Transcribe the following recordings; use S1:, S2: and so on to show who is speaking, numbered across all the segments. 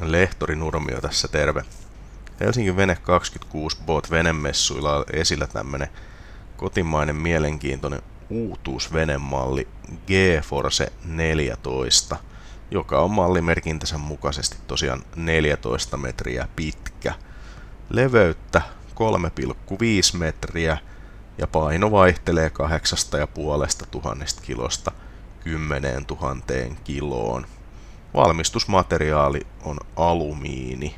S1: Lehtori Nurmio tässä terve. Helsingin Vene 26 Boat venemessuilla on esillä tämmönen kotimainen mielenkiintoinen uutuusvenemalli GeForce 14, joka on mallimerkintänsä mukaisesti tosiaan 14 metriä pitkä. Leveyttä 3,5 metriä ja paino vaihtelee 8,5 kilosta 10 000 kiloon. Valmistusmateriaali on alumiini.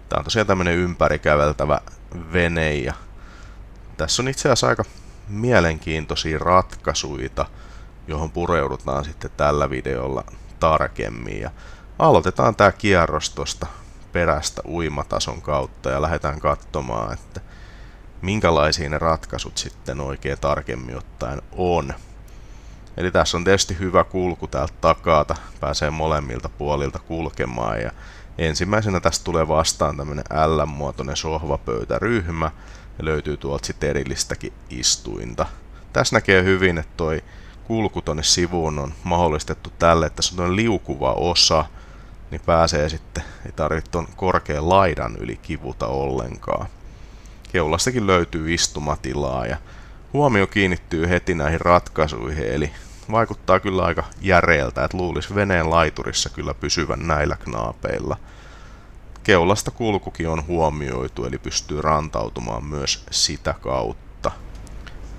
S1: Tää on tosiaan tämmönen ympärikäveltävä vene ja tässä on itse asiassa aika mielenkiintoisia ratkaisuja, johon pureudutaan sitten tällä videolla tarkemmin. Ja aloitetaan tää kierros tosta perästä uimatason kautta ja lähdetään katsomaan, että minkälaisia ne ratkaisut sitten oikein tarkemmin ottaen on. Eli tässä on tietysti hyvä kulku täältä takaa, pääsee molemmilta puolilta kulkemaan ja ensimmäisenä tästä tulee vastaan tämmönen L-muotoinen sohvapöytäryhmä ja löytyy tuolta sitten erillistäkin istuinta. Tässä näkee hyvin, että toi kulku tonne sivuun on mahdollistettu tälle, että tässä on toinen liukuva osa, niin pääsee sitten, ei tarvitse ton korkean laidan yli kivuta ollenkaan. Keulastakin löytyy istumatilaa ja huomio kiinnittyy heti näihin ratkaisuihin, eli vaikuttaa kyllä aika järeältä, että luulisi veneen laiturissa kyllä pysyvän näillä knaapeilla. Keulasta kulkukin on huomioitu, eli pystyy rantautumaan myös sitä kautta.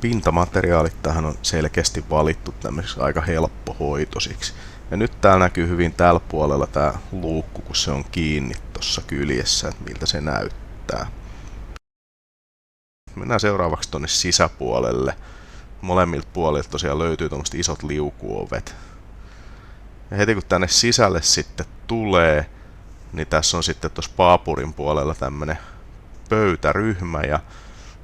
S1: Pintamateriaalit tähän on selkeästi valittu tämmöisiksi aika helppohoitosiksi. Ja nyt täällä näkyy hyvin tällä puolella tää luukku, kun se on kiinni tuossa kyljessä, että miltä se näyttää. Mennään seuraavaksi tonne sisäpuolelle. Molemmilta puolilta tosiaan löytyy tommoset isot liukuovet. Ja heti kun tänne sisälle sitten tulee, niin tässä on sitten tuossa paapurin puolella tämmönen pöytäryhmä. Ja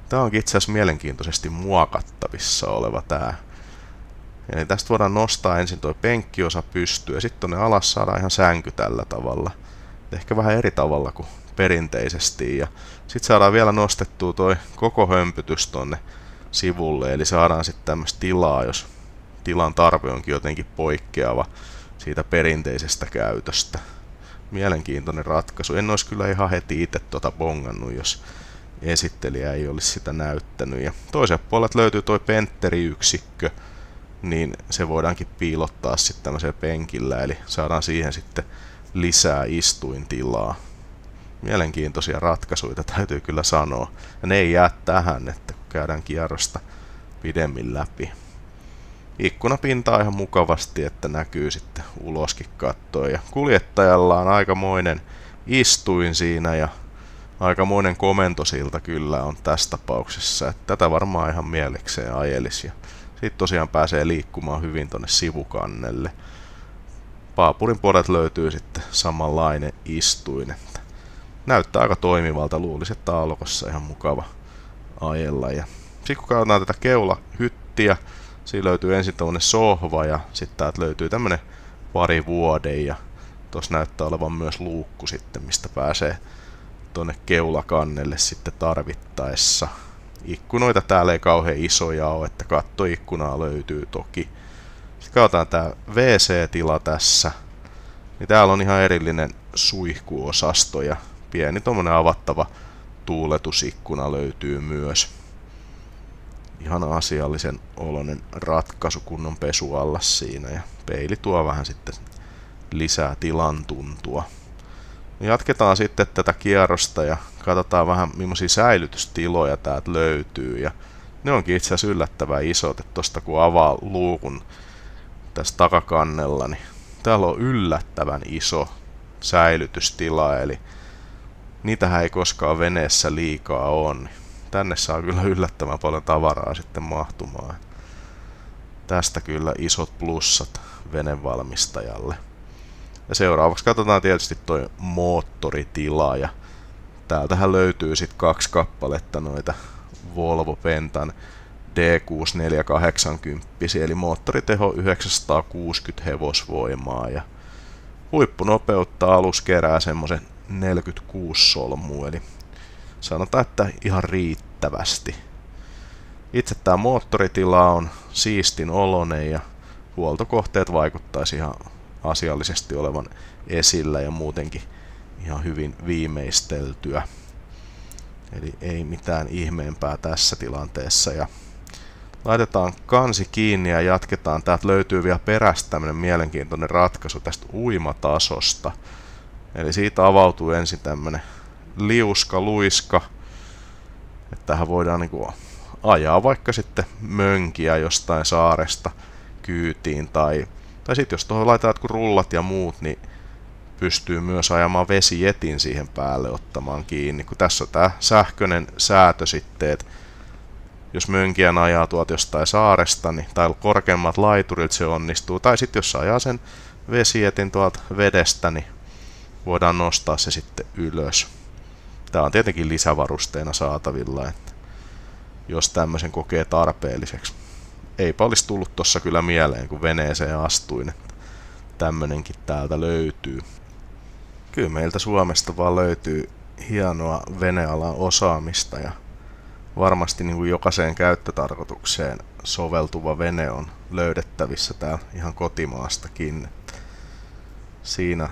S1: tää onkin itse asiassa mielenkiintoisesti muokattavissa oleva tää. Eli tästä voidaan nostaa ensin toi penkkiosa pystyyn ja sitten tonne alas saadaan ihan sänky tällä tavalla. Ehkä vähän eri tavalla kuin perinteisesti. Ja sitten saadaan vielä nostettua toi koko hömpytys tonne sivulle, eli saadaan sitten tämmöistä tilaa, jos tilan tarve onkin jotenkin poikkeava siitä perinteisestä käytöstä. Mielenkiintoinen ratkaisu. En olisi kyllä ihan heti itse bongannut, jos esittelijä ei olisi sitä näyttänyt. Ja toiselta puolelta löytyy toi pentteriyksikkö, niin se voidaankin piilottaa sitten tämmöisellä penkillä, eli saadaan siihen sitten lisää istuintilaa. Mielenkiintoisia ratkaisuja täytyy kyllä sanoa. Ja ne ei jää tähän, että kun käydään kierrosta pidemmin läpi. Ikkunapinta on ihan mukavasti, että näkyy sitten uloskin kattoon. Ja kuljettajalla on aikamoinen istuin siinä ja aikamoinen komentosilta kyllä on tässä tapauksessa. Että tätä varmaan ihan mielekseen ajelisi. Sitten tosiaan pääsee liikkumaan hyvin tonne sivukannelle. Paapurin puolelta löytyy sitten samanlainen istuin. Näyttää aika toimivalta, luulisi, että alkossa ihan mukava ajella. Ja sitten kun katsotaan tätä keulahyttiä, siinä löytyy ensin tämmönen sohva ja sitten täältä löytyy tämmönen parivuode ja tossa näyttää olevan myös luukku sitten, mistä pääsee tonne keulakannelle sitten tarvittaessa. Ikkunoita täällä ei kauhean isoja ole, että kattoikkunaa löytyy toki. Sitten katsotaan tää WC-tila tässä. Niin täällä on ihan erillinen suihkuosasto ja pieni tommonen avattava tuuletusikkuna löytyy myös. Ihan asiallisen oloinen ratkaisu, kunnon pesuallas siinä ja peili tuo vähän sitten lisää tilan tuntua. Jatketaan sitten tätä kierrosta ja katsotaan vähän millaisia säilytystiloja täältä löytyy ja ne onkin itse asiassa yllättävän isot, että tosta kun avaa luukun tässä takakannella, niin täällä on yllättävän iso säilytystila, eli niitähän ei koskaan veneessä liikaa ole. Niin tänne saa kyllä yllättävän paljon tavaraa sitten mahtumaan. Tästä kyllä isot plussat venevalmistajalle. Ja seuraavaksi katsotaan tietysti toi moottoritila ja täältähän löytyy sitten 2 kappaletta noita Volvo Pentan D6480, eli moottoriteho 960 hevosvoimaa ja huippunopeutta alus kerää semmosen 46 solmua, eli sanotaan, että ihan riittävästi. Itse tää moottoritila on siistin oloinen ja huoltokohteet vaikuttaisi ihan asiallisesti olevan esillä ja muutenkin ihan hyvin viimeisteltyä. Eli ei mitään ihmeempää tässä tilanteessa. Ja laitetaan kansi kiinni ja jatketaan. Täältä löytyy vielä perästä tämmönen mielenkiintoinen ratkaisu tästä uimatasosta. Eli siitä avautuu ensin tämmönen luiska. Että tähän voidaan niinku ajaa vaikka sitten mönkiä jostain saaresta kyytiin. Tai sitten jos tuohon laitetaan jotkut rullat ja muut, niin pystyy myös ajamaan vesijetin siihen päälle ottamaan kiinni. Kun tässä on tää sähköinen säätö sitten, että jos mönkiän ajaa tuolta jostain saaresta niin, tai korkeammat laiturit se onnistuu. Tai sitten jos ajaa sen vesijetin tuolta vedestä, niin voidaan nostaa se sitten ylös. Tää on tietenkin lisävarusteena saatavilla, että jos tämmöisen kokee tarpeelliseksi. Eipä olisi tullut tossa kyllä mieleen, kun veneeseen astuin, että tämmönenkin täältä löytyy. Kyllä meiltä Suomesta vaan löytyy hienoa venealan osaamista ja varmasti niin kuin jokaiseen käyttötarkoitukseen soveltuva vene on löydettävissä täällä ihan kotimaastakin. Siinä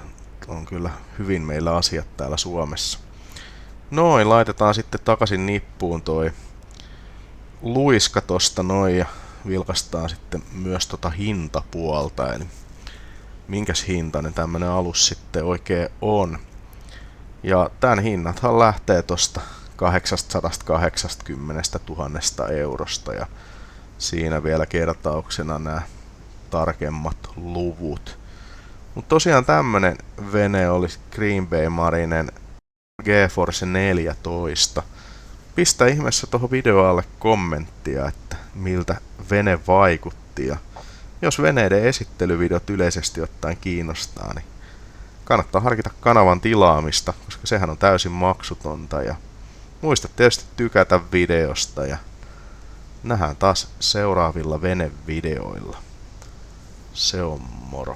S1: on kyllä hyvin meillä asiat täällä Suomessa. Noin, laitetaan sitten takaisin nippuun toi luiska tosta noin ja vilkaistaan sitten myös tota hintapuolta. Eli minkäs hintainen tämmönen alus sitten oikein on. Ja tän hinnathan lähtee tosta 880 000 eurosta ja siinä vielä kertauksena nämä tarkemmat luvut. Mutta tosiaan tämmönen vene oli Green Bay Marinen GeForce 14. Pistä ihmeessä tuohon videon alle kommenttia, että miltä vene vaikutti. Ja jos veneiden esittelyvideot yleisesti ottaen kiinnostaa, niin kannattaa harkita kanavan tilaamista, koska sehän on täysin maksutonta. Ja muista tietysti tykätä videosta ja nähdään taas seuraavilla venevideoilla. Se on moro.